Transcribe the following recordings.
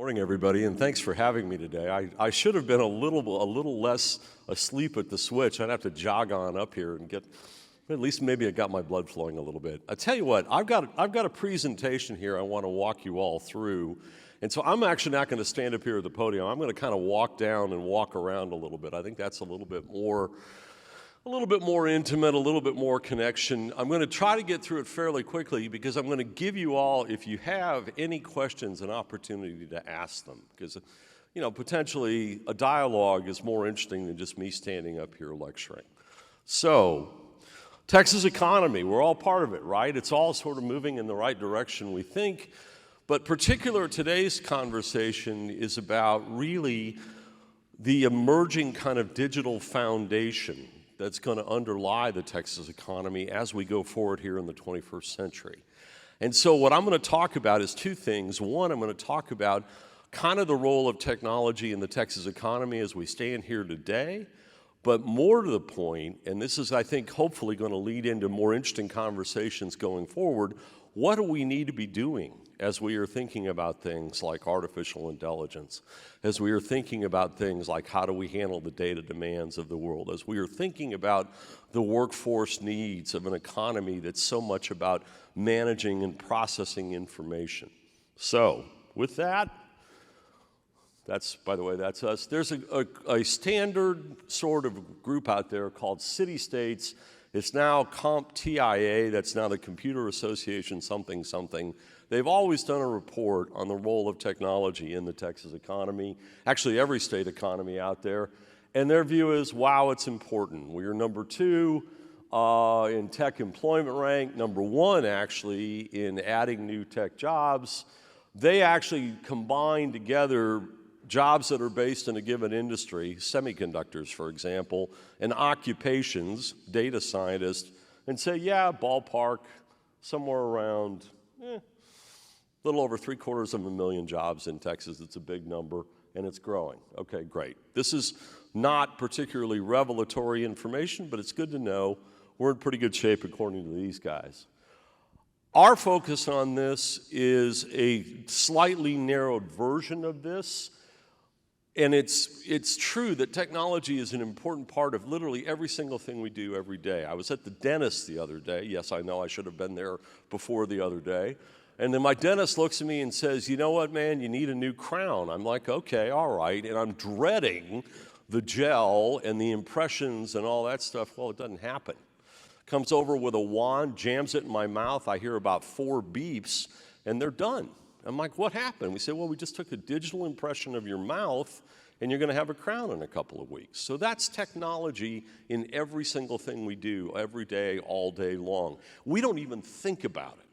Morning, everybody, and thanks for having me today. I should have been a little less asleep at the switch. I'd have to jog on up here and get, at least maybe I got my blood flowing a little bit. I tell you what, I've got a presentation here I want to walk you all through, and so I'm actually not going to stand up here at the podium. I'm going to kind of walk down and walk around a little bit. I think that's a little bit more intimate, a little bit more connection. I'm going to try to get through it fairly quickly because I'm going to give you all, if you have any questions, an opportunity to ask them. Because, you know, potentially a dialogue is more interesting than just me standing up here lecturing. So, Texas economy, we're all part of it, right? It's all sort of moving in the right direction, we think. But particular today's conversation is about really the emerging kind of digital foundation that's going to underlie the Texas economy as we go forward here in the 21st century. And so what I'm going to talk about is two things. One, I'm going to talk about kind of the role of technology in the Texas economy as we stand here today, but more to the point, and this is, I think, hopefully going to lead into more interesting conversations going forward, what do we need to be doing as we are thinking about things like artificial intelligence, as we are thinking about things like how do we handle the data demands of the world, as we are thinking about the workforce needs of an economy that's so much about managing and processing information. So, with that, by the way, that's us. There's a standard sort of group out there called City States. It's now CompTIA, that's now the Computer Association something something. They've always done a report on the role of technology in the Texas economy, actually every state economy out there, and their view is, wow, it's important. We are number 2 in tech employment rank, number 1 actually in adding new tech jobs. They actually combine together jobs that are based in a given industry, semiconductors, for example, and occupations, data scientists, and say, yeah, ballpark, somewhere around, a little over 750,000 jobs in Texas. It's a big number, and it's growing. Okay, great. This is not particularly revelatory information, but it's good to know. We're in pretty good shape according to these guys. Our focus on this is a slightly narrowed version of this. And it's true that technology is an important part of literally every single thing we do every day. I was at the dentist the other day. Yes, I know I should have been there before the other day. And then my dentist looks at me and says, you know what, man, you need a new crown. I'm like, okay, all right. And I'm dreading the gel and the impressions and all that stuff. Well, it doesn't happen. Comes over with a wand, jams it in my mouth. I hear about 4 beeps, and they're done. I'm like, what happened? We say, well, we just took a digital impression of your mouth, and you're going to have a crown in a couple of weeks. So that's technology in every single thing we do, every day, all day long. We don't even think about it.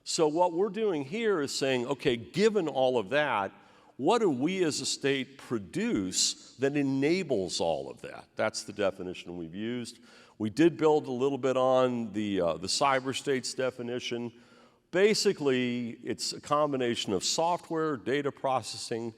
So what we're doing here is saying, okay, given all of that, what do we as a state produce that enables all of that? That's the definition we've used. We did build a little bit on the cyber states definition. Basically, it's a combination of software, data processing,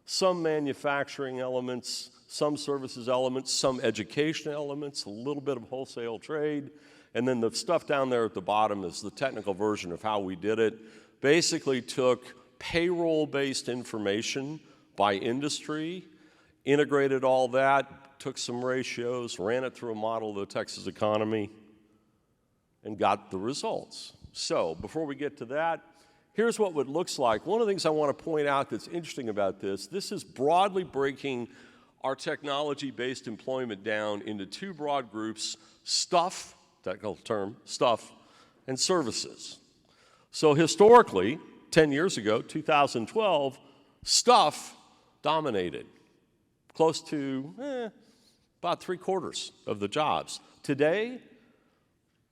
some manufacturing elements, some services elements, some education elements, a little bit of wholesale trade, and then the stuff down there at the bottom is the technical version of how we did it. Basically took payroll-based information by industry, integrated all that, took some ratios, ran it through a model of the Texas economy, and got the results. So, before we get to that, here's what it looks like. One of the things I want to point out that's interesting about this is broadly breaking our technology-based employment down into 2 broad groups, stuff, technical term, stuff, and services. So historically, 10 years ago, 2012, stuff dominated, close to about 3/4 of the jobs. Today,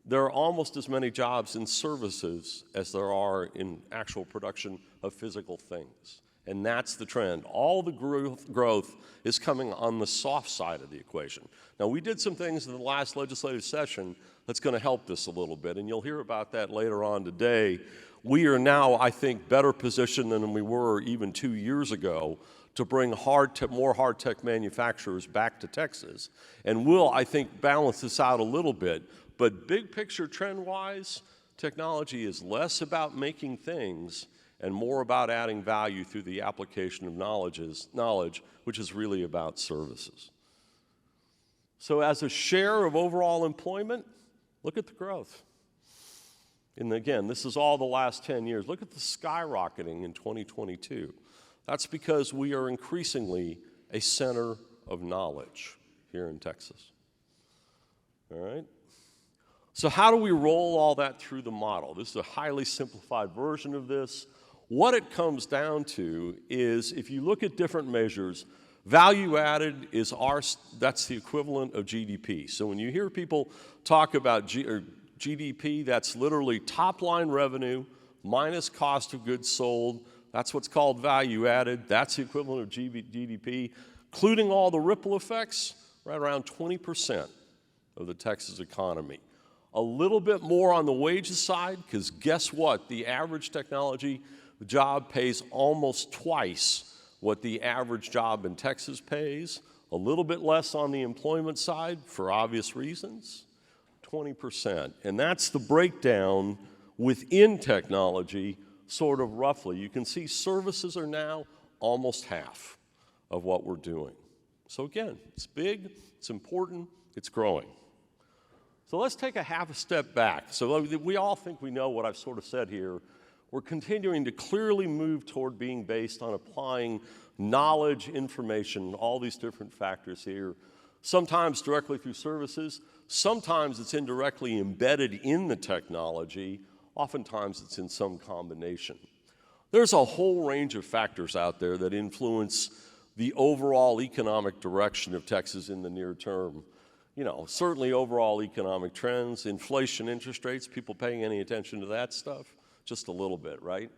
there are almost as many jobs in services as there are in actual production of physical things. And that's the trend. All the growth is coming on the soft side of the equation. Now, we did some things in the last legislative session that's going to help this a little bit, and you'll hear about that later on today. We are now, I think, better positioned than we were even 2 years ago to bring more hard tech manufacturers back to Texas. And we'll, I think, balance this out a little bit. But big picture trend-wise, technology is less about making things and more about adding value through the application of knowledge, which is really about services. So as a share of overall employment, look at the growth. And again, this is all the last 10 years. Look at the skyrocketing in 2022. That's because we are increasingly a center of knowledge here in Texas. All right? So how do we roll all that through the model? This is a highly simplified version of this. What it comes down to is, if you look at different measures, value added is that's the equivalent of GDP. So when you hear people talk about GDP, that's literally top line revenue minus cost of goods sold. That's what's called value added. That's the equivalent of GDP, including all the ripple effects, right around 20% of the Texas economy. A little bit more on the wages side, because guess what? The average technology job pays almost twice what the average job in Texas pays. A little bit less on the employment side, for obvious reasons, 20%. And that's the breakdown within technology, sort of roughly. You can see services are now almost half of what we're doing. So again, it's big, it's important, it's growing. So let's take a half a step back. So we all think we know what I've sort of said here. We're continuing to clearly move toward being based on applying knowledge, information, all these different factors here, sometimes directly through services, sometimes it's indirectly embedded in the technology, oftentimes it's in some combination. There's a whole range of factors out there that influence the overall economic direction of Texas in the near term. You know, certainly overall economic trends, inflation, interest rates, people paying any attention to that stuff? Just a little bit, right?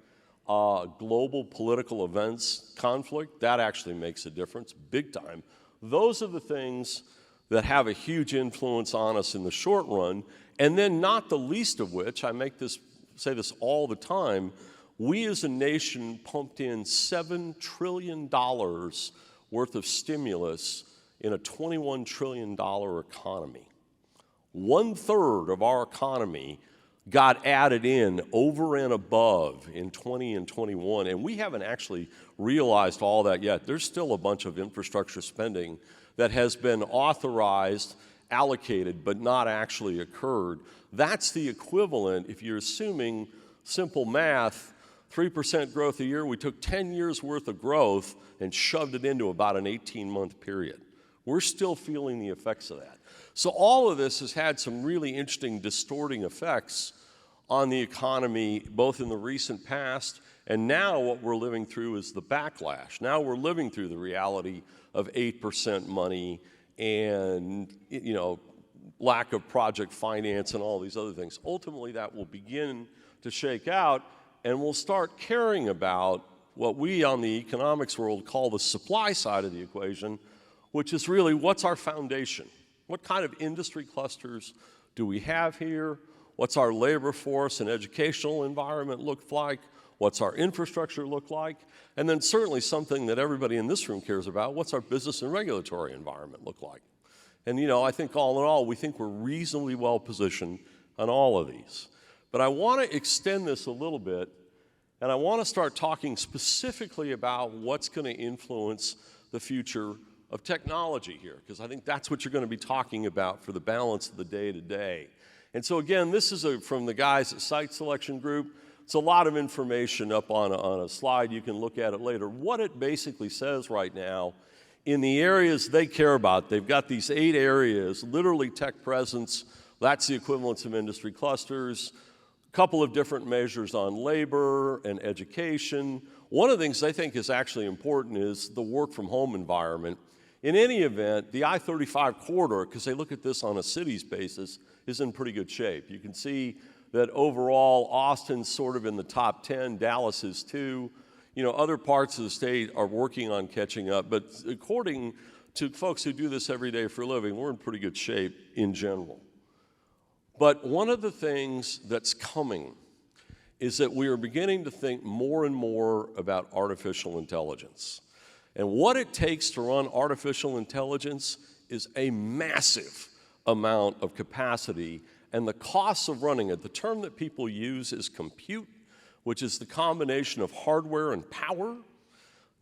Global political events, conflict, that actually makes a difference, big time. Those are the things that have a huge influence on us in the short run, and then not the least of which, say this all the time, we as a nation pumped in $7 trillion worth of stimulus in a $21 trillion economy. 1/3 of our economy got added in over and above in 20 and 21, and we haven't actually realized all that yet. There's still a bunch of infrastructure spending that has been authorized, allocated, but not actually occurred. That's the equivalent, if you're assuming simple math, 3% growth a year, we took 10 years worth of growth and shoved it into about an 18-month period. We're still feeling the effects of that. So all of this has had some really interesting distorting effects on the economy, both in the recent past, and now what we're living through is the backlash. Now we're living through the reality of 8% money and, you know, lack of project finance and all these other things. Ultimately, that will begin to shake out, and we'll start caring about what we on the economics world call the supply side of the equation, which is really, what's our foundation? What kind of industry clusters do we have here? What's our labor force and educational environment look like? What's our infrastructure look like? And then certainly something that everybody in this room cares about, what's our business and regulatory environment look like? And you know, I think all in all, we think we're reasonably well positioned on all of these. But I want to extend this a little bit, and I want to start talking specifically about what's going to influence the future of technology here, because I think that's what you're going to be talking about for the balance of the day to day. And so again, this is from the guys at Site Selection Group. It's a lot of information up on a slide. You can look at it later. What it basically says right now, in the areas they care about, they've got these 8 areas, literally tech presence, that's the equivalence of industry clusters, a couple of different measures on labor and education. One of the things I think is actually important is the work from home environment. In any event, the I-35 corridor, because they look at this on a city's basis, is in pretty good shape. You can see that overall, Austin's sort of in the top 10, Dallas is too. You know, other parts of the state are working on catching up, but according to folks who do this every day for a living, we're in pretty good shape in general. But one of the things that's coming is that we are beginning to think more and more about artificial intelligence. And what it takes to run artificial intelligence is a massive amount of capacity, and the costs of running it, the term that people use is compute. which is the combination of hardware and power,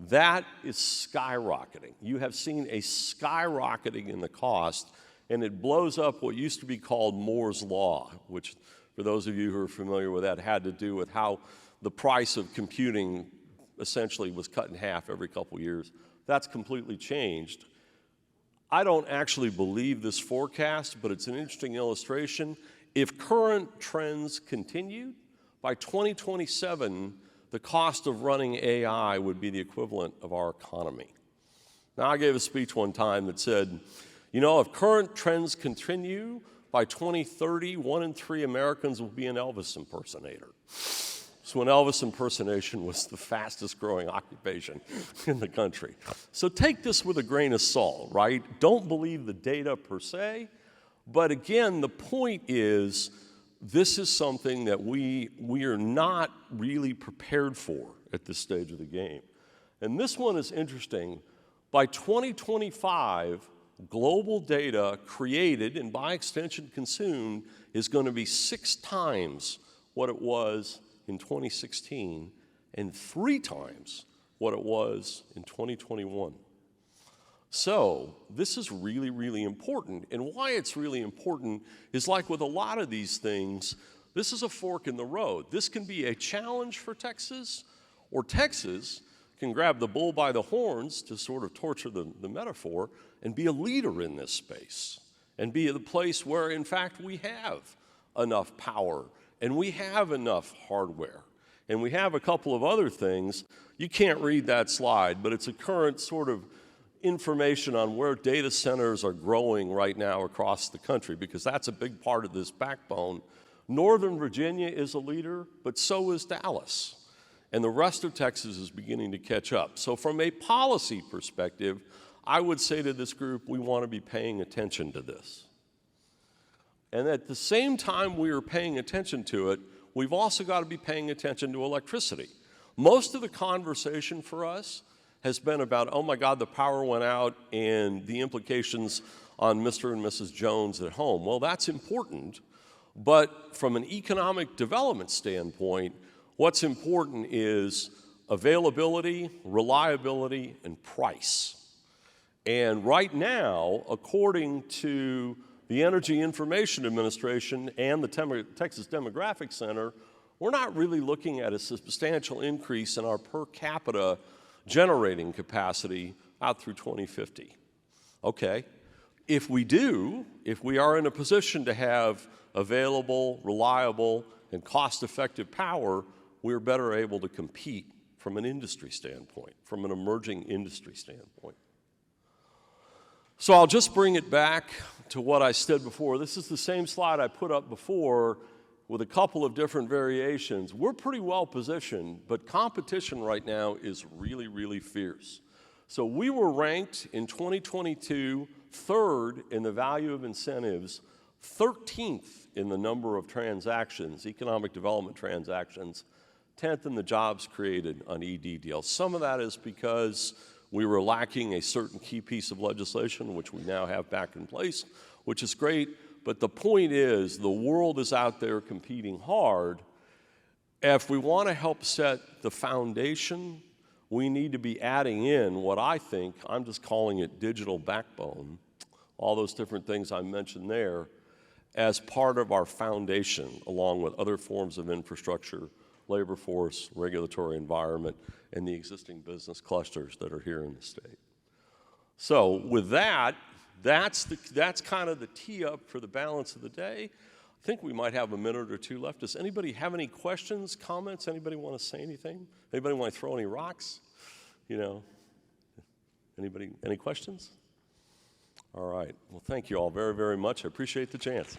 that is skyrocketing. You have seen a skyrocketing in the cost, and it blows up what used to be called Moore's Law, which, for those of you who are familiar with that, had to do with how the price of computing essentially was cut in half every couple years. That's completely changed. I don't actually believe this forecast, but it's an interesting illustration. If current trends continue, by 2027, the cost of running AI would be the equivalent of our economy. Now, I gave a speech one time that said, you know, if current trends continue, by 2030, 1 in 3 Americans will be an Elvis impersonator. So an Elvis impersonation was the fastest growing occupation in the country. So take this with a grain of salt, right? Don't believe the data per se, but again, the point is, this is something that we are not really prepared for at this stage of the game. And this one is interesting. By 2025, global data created and by extension consumed is going to be 6 times what it was in 2016 and 3 times what it was in 2021. So this is really, really important. And why it's really important is, like with a lot of these things, this is a fork in the road. This can be a challenge for Texas, or Texas can grab the bull by the horns, to sort of torture the metaphor, and be a leader in this space, and be the place where, in fact, we have enough power, and we have enough hardware, and we have a couple of other things. You can't read that slide, but it's a current sort of information on where data centers are growing right now across the country, because that's a big part of this backbone. Northern Virginia is a leader, but so is Dallas. And the rest of Texas is beginning to catch up. So from a policy perspective, I would say to this group, we want to be paying attention to this. And at the same time we are paying attention to it, we've also got to be paying attention to electricity. Most of the conversation for us has been about, oh my God, the power went out and the implications on Mr. and Mrs. Jones at home. Well, that's important, but from an economic development standpoint, what's important is availability, reliability, and price. And right now, according to the Energy Information Administration and the Texas Demographic Center, we're not really looking at a substantial increase in our per capita generating capacity out through 2050. Okay, if we do, if we are in a position to have available, reliable, and cost-effective power, we're better able to compete from an industry standpoint, from an emerging industry standpoint. So I'll just bring it back to what I said before. This is the same slide I put up before with a couple of different variations. We're pretty well positioned, but competition right now is really, really fierce. So we were ranked in 2022 3rd in the value of incentives, 13th in the number of transactions, economic development transactions, 10th in the jobs created on ED deals. Some of that is because we were lacking a certain key piece of legislation, which we now have back in place, which is great. But the point is, the world is out there competing hard. If we want to help set the foundation, we need to be adding in what I think, I'm just calling it digital backbone, all those different things I mentioned there, as part of our foundation, along with other forms of infrastructure, labor force, regulatory environment, and the existing business clusters that are here in the state. So with that, that's kind of the tee up for the balance of the day. I think we might have a minute or two left. Does anybody have any questions, comments? Anybody want to say anything? Anybody want to throw any rocks? You know, anybody, any questions? All right. Well, thank you all very, very much. I appreciate the chance.